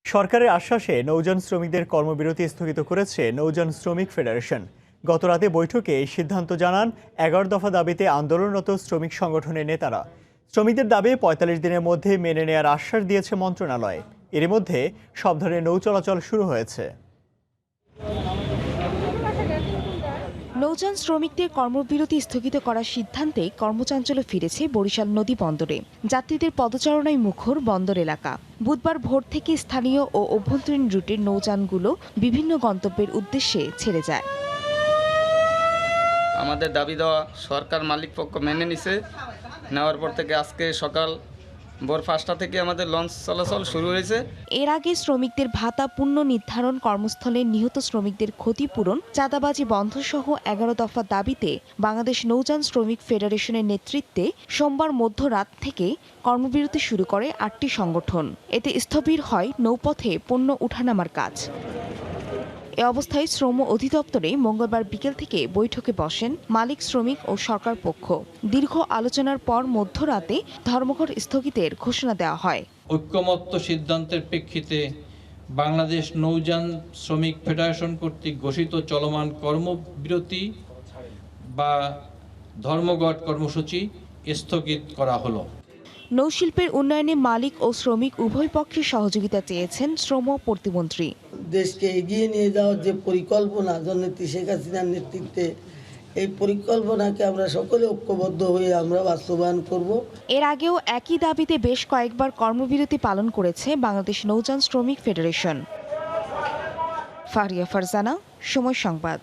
সরকারের আশ্বাসে নৌযান শ্রমিকদের কর্মবিরতি স্থগিত করেছে নৌযান শ্রমিক ফেডারেশন। গতরাতে বৈঠকে এই সিদ্ধান্ত জানান 11 দফা দাবিতে আন্দোলনরত শ্রমিক সংগঠনের নেতারা। শ্রমিকদের দাবি ৪৫ দিনের মধ্যে মেনে নেওয়ার আশ্বাস দিয়েছে মন্ত্রণালয়। এর মধ্যে সব ধরনের নৌ চলাচল শুরু হয়েছে। নৌযান শ্রমিকদের কর্মবিরতি স্থগিত করার সিদ্ধান্তে কর্মচাঞ্চল্য ফিরেছে বরিশাল নদী বন্দরে। যাত্রীদের পদচারণায় মুখর বন্দর এলাকা। বুধবার ভোর থেকে স্থানীয় ও অভ্যন্তরীণ রুটের নৌযানগুলো বিভিন্ন গন্তব্যের উদ্দেশ্যে ছেড়ে যায়। আমাদের দাবি দেওয়া সরকার মালিক পক্ষ মেনে নিছে। নেওয়ার পর থেকে আজকে সকাল ভোর ৫টা থেকে আমাদের লঞ্চ চলাচল শুরু হয়েছে। এর আগে শ্রমিকদের ভাতা পুনর্নির্ধারণ, কর্মস্থলে নিহত শ্রমিকদের ক্ষতিপূরণ, চাঁদাবাজি বন্ধ সহ 11 দফা দাবিতে বাংলাদেশ নৌযান শ্রমিক ফেডারেশনের নেতৃত্বে সোমবার মধ্যরাত থেকে কর্মবিরতি শুরু করে 8টি সংগঠন। এতে স্থবির হয় নৌপথে পণ্য উঠানামার কাজ। এ অবস্থায় শ্রম অধিদপ্তরে মঙ্গলবার বিকেল থেকে বৈঠকে বসেন মালিক, শ্রমিক ও সরকার পক্ষ। দীর্ঘ আলোচনার পর মধ্যরাতে ধর্মঘট স্থগিতের ঘোষণা দেওয়া হয়। ঐক্যমত্য সিদ্ধান্তের প্রেক্ষিতে বাংলাদেশ নৌযান শ্রমিক ফেডারেশন কর্তৃক ঘোষিত চলমান কর্মবিরতি বা ধর্মঘট কর্মসূচি স্থগিত করা হলো। নৌশিল্পের উন্নয়নে মালিক ও শ্রমিক উভয় পক্ষের সহযোগিতা চেয়েছেন শ্রম প্রতিমন্ত্রী। দেশকে এগিয়ে নিয়ে যাওয়ার যে পরিকল্পনা জননেত্রী শেখ হাসিনার নেতৃত্বে, এই পরিকল্পনাকে আমরা সকলে ঐক্যবদ্ধ হয়ে আমরা বাস্তবায়ন করব। এর আগেও একই দাবিতে বেশ কয়েকবার কর্মবিরতি পালন করেছে বাংলাদেশ নৌযান শ্রমিক ফেডারেশন। ফারিয়া ফারজানা, সময় সংবাদ।